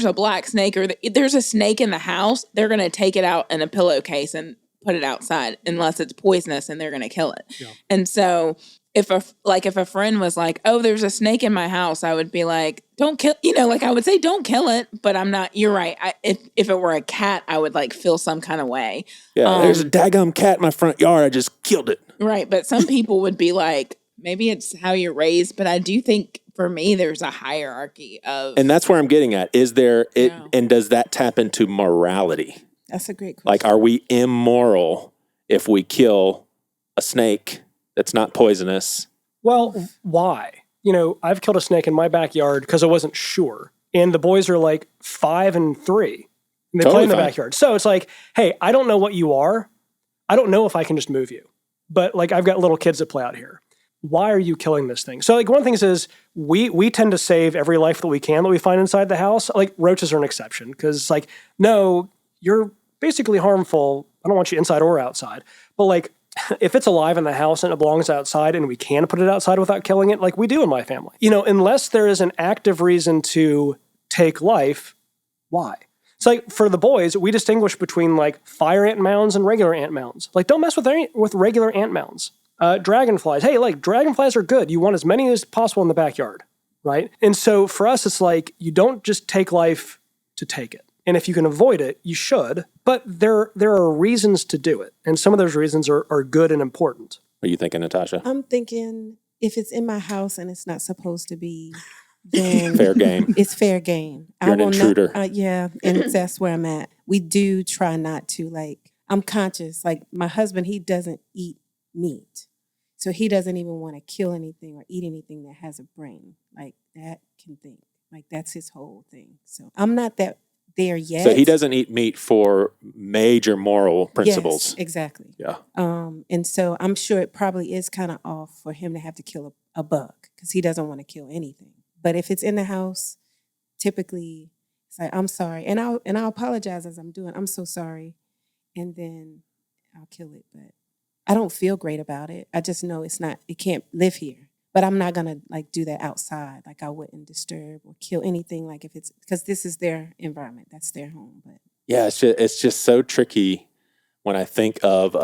a black snake or if there's a snake in the house, they're going to take it out in a pillowcase and put it outside unless it's poisonous and they're going to kill it. Yeah. And so if a friend was like, oh, there's a snake in my house, I would be like, don't kill, I would say, don't kill it. But I'm not, you're right. If it were a cat, I would like feel some kind of way. Yeah. There's a daggum cat in my front yard. I just killed it. Right. But some people would be like, maybe it's how you're raised. But I do think, for me, there's a hierarchy of... And that's where I'm getting at. Is there... And does that tap into morality? That's a great question. Like, are we immoral if we kill a snake that's not poisonous? Well, why? I've killed a snake in my backyard because I wasn't sure. And the boys are like 5 and 3. And they play in the backyard. So it's like, hey, I don't know what you are. I don't know if I can just move you. But like, I've got little kids that play out here. Why are you killing this thing? So like one of the things is we tend to save every life that we can that we find inside the house. Like roaches are an exception because it's like, no, you're basically harmful. I don't want you inside or outside. But like if it's alive in the house and it belongs outside and we can put it outside without killing it, like we do in my family. Unless there is an active reason to take life, why? It's like for the boys, we distinguish between like fire ant mounds and regular ant mounds. Like don't mess with regular ant mounds. Dragonflies. Hey, like dragonflies are good. You want as many as possible in the backyard, right? And so for us, it's like you don't just take life to take it. And if you can avoid it, you should. But there are reasons to do it. And some of those reasons are good and important. What are you thinking, Natasha? I'm thinking if it's in my house and it's not supposed to be, then fair game. It's fair game. You're an intruder. Yeah, and that's where I'm at. We do try not to, like, I'm conscious. Like, my husband, he doesn't eat meat. So he doesn't even want to kill anything or eat anything that has a brain. Like, that can think. Like, that's his whole thing. So I'm not there yet. So he doesn't eat meat for major moral principles. Yes, exactly. Yeah. And so I'm sure it probably is kind of off for him to have to kill a bug because he doesn't want to kill anything. But if it's in the house, typically it's like, I'm sorry. And I'll apologize as I'm doing. I'm so sorry. And then I'll kill it. But I don't feel great about it. I just know it can't live here. But I'm not going to like do that outside. Like I wouldn't disturb or kill anything. Like if it's, because this is their environment. That's their home. But yeah, it's just so tricky when I think of,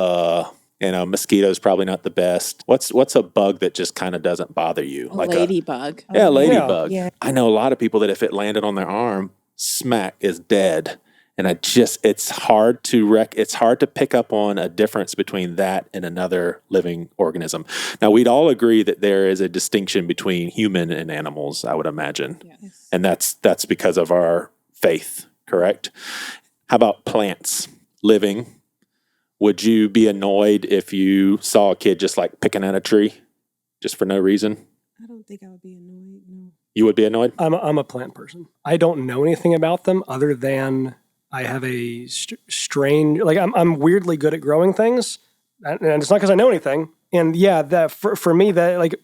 mosquitoes probably not the best. What's a bug that just kind of doesn't bother you? Like ladybug. Yeah, ladybug. Yeah. I know a lot of people that if it landed on their arm, smack is dead. And it's hard to pick up on a difference between that and another living organism. Now, we'd all agree that there is a distinction between human and animals, I would imagine. yes. And that's because of our faith, correct? How about plants living? Would you be annoyed if you saw a kid just like picking at a tree just for no reason? I don't think I would be annoyed. No. You would be annoyed? I'm a plant person. I don't know anything about them other than I have a strange, like I'm weirdly good at growing things, and it's not because I know anything. And yeah, that for me, that like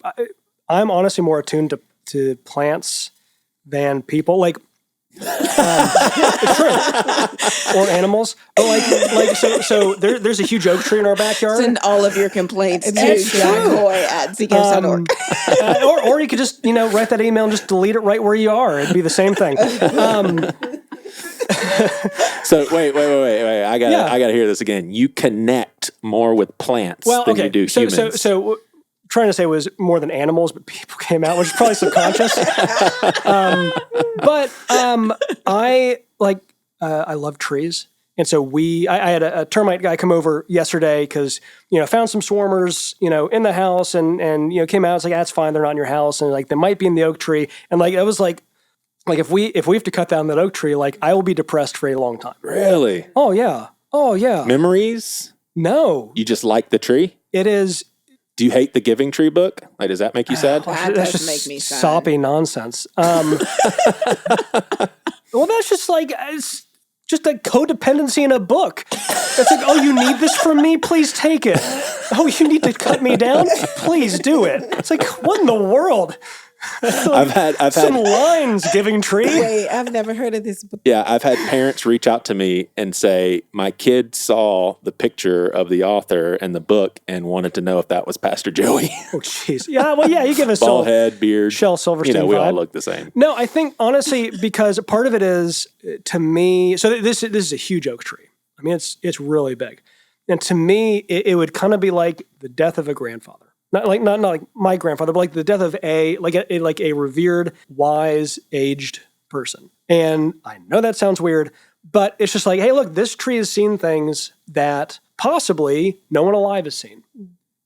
I'm honestly more attuned to plants than people. Like it's true, or animals. But so there's a huge oak tree in our backyard. Send all of your complaints to Jack Hoey at Seacoast.org. Or you could just write that email and just delete it right where you are. It'd be the same thing. So wait. I gotta hear this again. You connect more with plants than you do humans. So trying to say it was more than animals, but people came out, which is probably subconscious. I love trees. And so I had a termite guy come over yesterday because, found some swarmers, in the house and came out. It's like, that's fine. They're not in your house. And like, they might be in the oak tree. And like, it was like if we have to cut down that oak tree, like I will be depressed for a long time. Really? Oh yeah. Memories? No. You just like the tree? It is. Do you hate the Giving Tree book? Like, does that make you sad? That That's does just make me sad. soppy nonsense. Well, that's just like it's just a codependency in a book. It's like, oh, you need this from me? Please take it. Oh, you need to cut me down? Please do it. It's like, what in the world? I've had some lines, Giving Tree. Wait, I've never heard of this book. Yeah, I've had parents reach out to me and say, my kid saw the picture of the author and the book and wanted to know if that was Pastor Joey. Oh, jeez. Yeah, well, yeah, you give us bald head, beard. Shel Silverstein we vibe. all look the same. No, I think, honestly, because part of it is, to me, so this is a huge oak tree. I mean, it's really big. And to me, it would kind of be like the death of a grandfather. Not like my grandfather, but like the death of a revered, wise, aged person. And I know that sounds weird, but it's just like, hey, look, this tree has seen things that possibly no one alive has seen.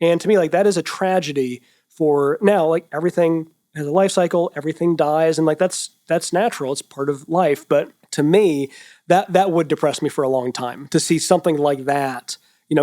And to me, like that is a tragedy for now. Like everything has a life cycle, everything dies, and like that's natural. It's part of life. But to me, that would depress me for a long time to see something like that.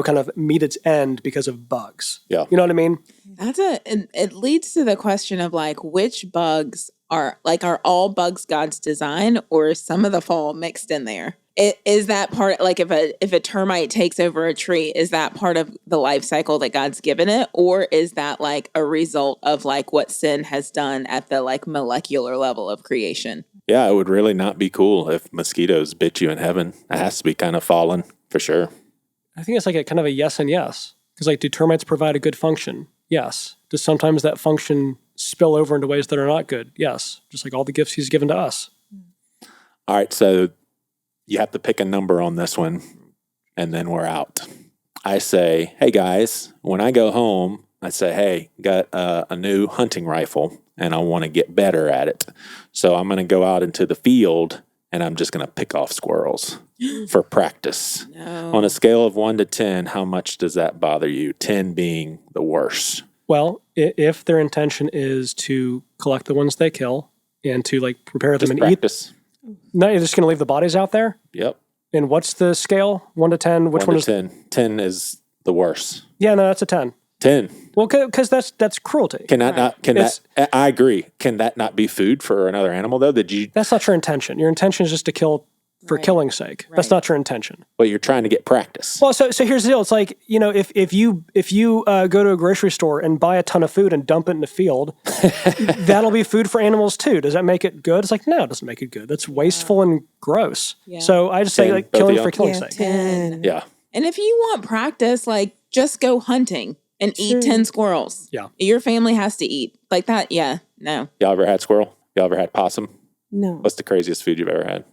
Kind of meet its end because of bugs. Yeah. You know what I mean? It leads to the question of like, which bugs are all bugs God's design, or is some of the fall mixed in there? Is that part, like if a termite takes over a tree, is that part of the life cycle that God's given it? Or is that like a result of like what sin has done at the like molecular level of creation? Yeah, it would really not be cool if mosquitoes bit you in heaven. It has to be kind of fallen for sure. I think it's like a kind of a yes and yes. Because like, do termites provide a good function? Yes. Does sometimes that function spill over into ways that are not good? Yes. Just like all the gifts he's given to us. All right, so you have to pick a number on this one, and then we're out. I say, hey guys, when I go home, I say, hey, got a new hunting rifle and I want to get better at it. So I'm going to go out into the field and I'm just going to pick off squirrels for practice. No. On a scale of 1 to 10, how much does that bother you? 10 being the worst. Well, if their intention is to collect the ones they kill and to like prepare them Just and practice. eat, no, you're just going to leave the bodies out there? Yep. And what's the scale? 1 to 10? Which 1 one to is 10. 10 is the worst. Yeah, no, that's a 10. 10. Well, because that's cruelty. I agree. Can that not be food for another animal though? That's not your intention. Your intention is just to kill for killing's sake. That's not your intention. But you're trying to get practice. Well, so here's the deal. It's like, if you go to a grocery store and buy a ton of food and dump it in the field, that'll be food for animals too. Does that make it good? It's like, no, it doesn't make it good. That's wasteful and gross. Yeah. So I just say like killing for killing's sake. 10. Yeah. And if you want practice, like just go hunting and eat 10 squirrels. Yeah. Your family has to eat like that. Yeah. No. Y'all ever had squirrel? Y'all ever had possum? No. What's the craziest food you've ever had?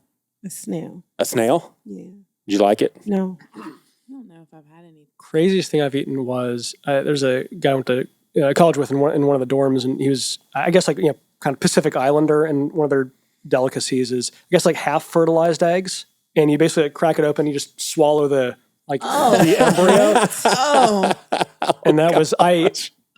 A snail. A snail? Yeah. Did you like it? No. I don't know if I've had any. Craziest thing I've eaten was there's a guy I went to college with in one of the dorms, and he was, I guess, like, kind of Pacific Islander, and one of their delicacies is, I guess, like half fertilized eggs, and you basically crack it open, you just swallow the embryo. And that was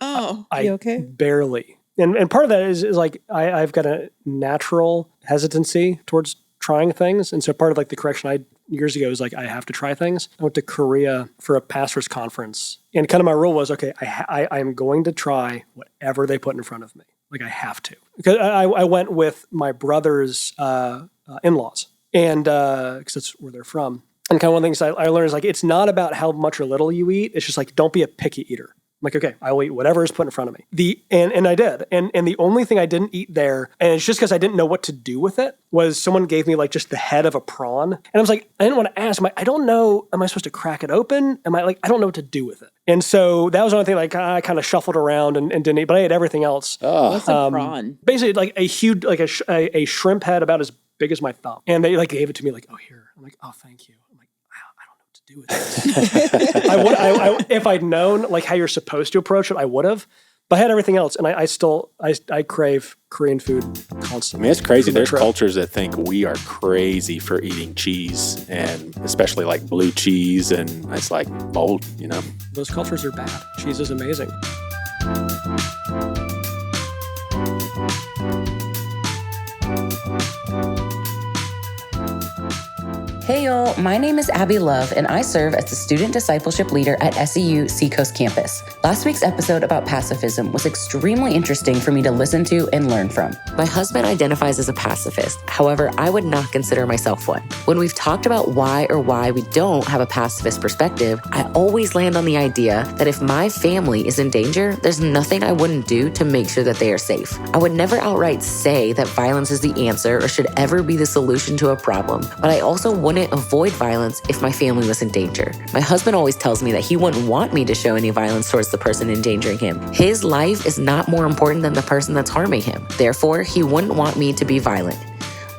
You okay? Barely. And part of that is like I've got a natural hesitancy towards trying things, and so part of like the correction I years ago is like I have to try things. I went to Korea for a pastor's conference, and kind of my rule was, okay, I am going to try whatever they put in front of me. Like I have to, because I went with my brother's in-laws, and because that's where they're from. And kind of one of the things I learned is like it's not about how much or little you eat. It's just like don't be a picky eater. I'm like, okay, I will eat whatever is put in front of me. And I did. And the only thing I didn't eat there, and it's just because I didn't know what to do with it, was someone gave me like just the head of a prawn. And I was like, I didn't want to ask. I don't know, am I supposed to crack it open? I don't know what to do with it. And so that was the only thing like I kind of shuffled around and didn't eat, but I ate everything else. What's a prawn? Basically like a huge, like a shrimp head about as big as my thumb. And they like gave it to me like, oh, here. I'm like, oh, thank you. Do with it. If I'd known like how you're supposed to approach it, I would have. But I had everything else, and I crave Korean food constantly. I mean, it's crazy. There's cultures that think we are crazy for eating cheese, and especially like blue cheese, and it's like bold, Those cultures are bad. Cheese is amazing. Hey y'all, my name is Abby Love, and I serve as the Student Discipleship Leader at SEU Seacoast campus. Last week's episode about pacifism was extremely interesting for me to listen to and learn from. My husband identifies as a pacifist. However, I would not consider myself one. When we've talked about why we don't have a pacifist perspective, I always land on the idea that if my family is in danger, there's nothing I wouldn't do to make sure that they are safe. I would never outright say that violence is the answer or should ever be the solution to a problem, but I also wouldn't avoid violence if my family was in danger. My husband always tells me that he wouldn't want me to show any violence towards the person endangering him. His life is not more important than the person that's harming him. Therefore, he wouldn't want me to be violent.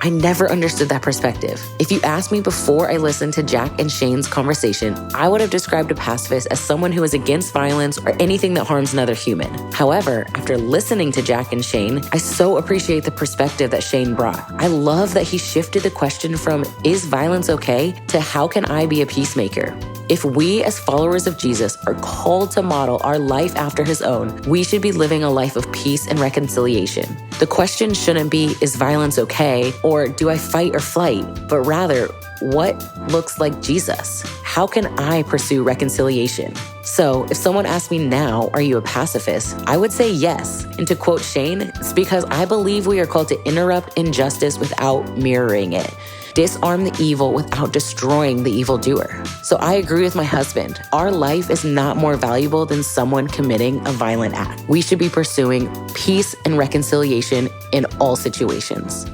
I never understood that perspective. If you asked me before I listened to Jack and Shane's conversation, I would have described a pacifist as someone who is against violence or anything that harms another human. However, after listening to Jack and Shane, I so appreciate the perspective that Shane brought. I love that he shifted the question from, is violence okay, to how can I be a peacemaker? If we as followers of Jesus are called to model our life after his own, we should be living a life of peace and reconciliation. The question shouldn't be, is violence okay? Or do I fight or flight? But rather, what looks like Jesus? How can I pursue reconciliation? So if someone asked me now, are you a pacifist? I would say yes. And to quote Shane, it's because I believe we are called to interrupt injustice without mirroring it. Disarm the evil without destroying the evildoer. So I agree with my husband. Our life is not more valuable than someone committing a violent act. We should be pursuing peace and reconciliation in all situations.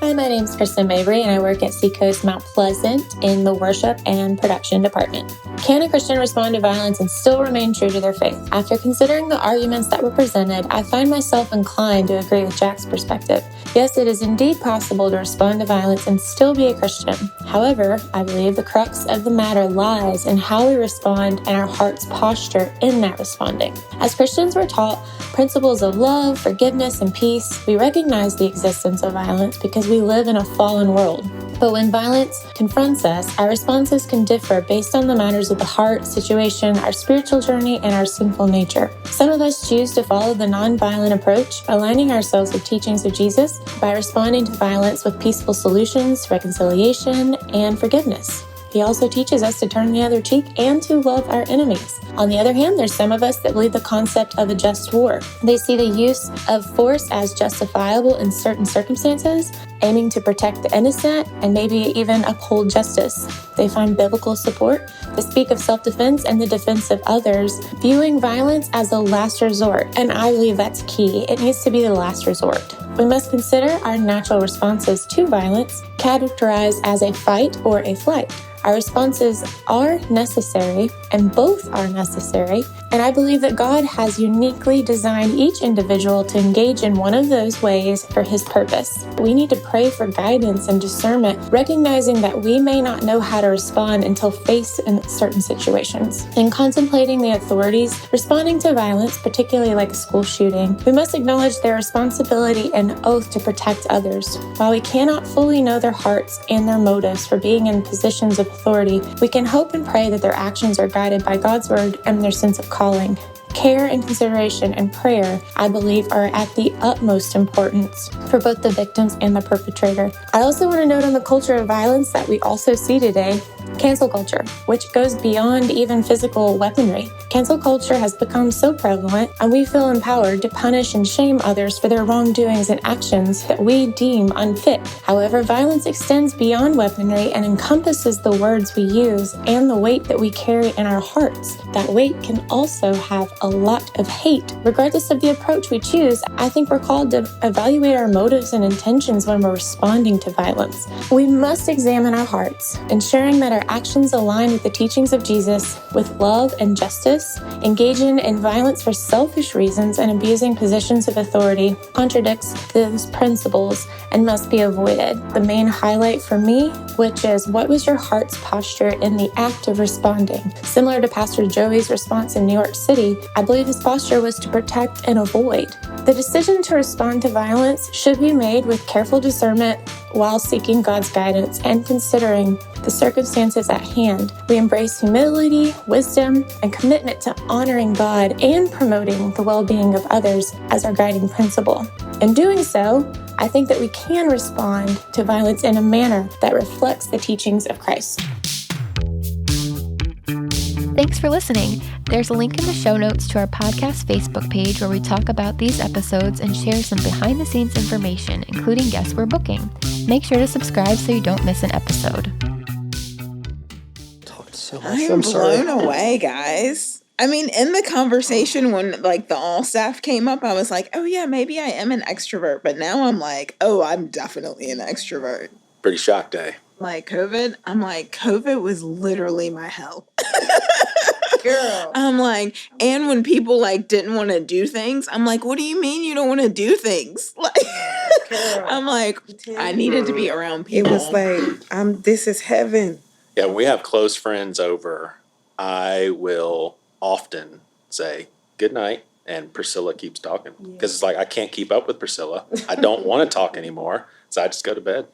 Hi, my name's Kristen Mabry, and I work at Seacoast Mount Pleasant in the worship and production department. Can a Christian respond to violence and still remain true to their faith? After considering the arguments that were presented, I find myself inclined to agree with Jack's perspective. Yes, it is indeed possible to respond to violence and still be a Christian. However, I believe the crux of the matter lies in how we respond and our heart's posture in that responding. As Christians, we're taught principles of love, forgiveness, and peace. We recognize the existence of violence because we live in a fallen world. But when violence confronts us, our responses can differ based on the matters of the heart, situation, our spiritual journey, and our sinful nature. Some of us choose to follow the non-violent approach, aligning ourselves with teachings of Jesus by responding to violence with peaceful solutions, reconciliation, and forgiveness. He also teaches us to turn the other cheek and to love our enemies. On the other hand, there's some of us that believe the concept of a just war. They see the use of force as justifiable in certain circumstances, aiming to protect the innocent and maybe even uphold justice. They find biblical support to speak of self-defense and the defense of others, viewing violence as a last resort. And I believe that's key. It needs to be the last resort. We must consider our natural responses to violence, categorized as a fight or a flight. Our responses are necessary, and both are necessary, and I believe that God has uniquely designed each individual to engage in one of those ways for His purpose. We need to pray for guidance and discernment, recognizing that we may not know how to respond until faced in certain situations. In contemplating the authorities responding to violence, particularly like a school shooting, we must acknowledge their responsibility and oath to protect others. While we cannot fully know their hearts and their motives for being in positions of authority, we can hope and pray that their actions are guided by God's word and their sense of calling. Care and consideration and prayer, I believe, are at the utmost importance for both the victims and the perpetrator. I also want to note on the culture of violence that we also see today, cancel culture, which goes beyond even physical weaponry. Cancel culture has become so prevalent, and we feel empowered to punish and shame others for their wrongdoings and actions that we deem unfit. However, violence extends beyond weaponry and encompasses the words we use and the weight that we carry in our hearts. That weight can also have a lot of hate. Regardless of the approach we choose, I think we're called to evaluate our motives and intentions when we're responding to violence. We must examine our hearts, ensuring that our actions align with the teachings of Jesus with love and justice. Engaging in violence for selfish reasons and abusing positions of authority contradicts those principles and must be avoided. The main highlight for me, which is what was your heart's posture in the act of responding? Similar to Pastor Joey's response in New York City, I believe his posture was to protect and avoid. The decision to respond to violence should be made with careful discernment while seeking God's guidance and considering the circumstances at hand. We embrace humility, wisdom, and commitment to honoring God and promoting the well-being of others as our guiding principle. In doing so, I think that we can respond to violence in a manner that reflects the teachings of Christ. Thanks for listening. There's a link in the show notes to our podcast Facebook page where we talk about these episodes and share some behind-the-scenes information, including guests we're booking. Make sure to subscribe so you don't miss an episode. I am blown away, guys. I mean, in the conversation when like the all staff came up, I was like, oh yeah, maybe I am an extrovert. But now I'm like, oh, I'm definitely an extrovert. Pretty shocked, eh? Like COVID was literally my hell. Girl. I'm like, and when people like didn't want to do things, I'm like, what do you mean you don't want to do things? Like, I'm like, I needed to be around people. It was like, this is heaven. Yeah, when we have close friends over, I will often say good night, and Priscilla keeps talking because it's like I can't keep up with Priscilla. I don't want to talk anymore, so I just go to bed.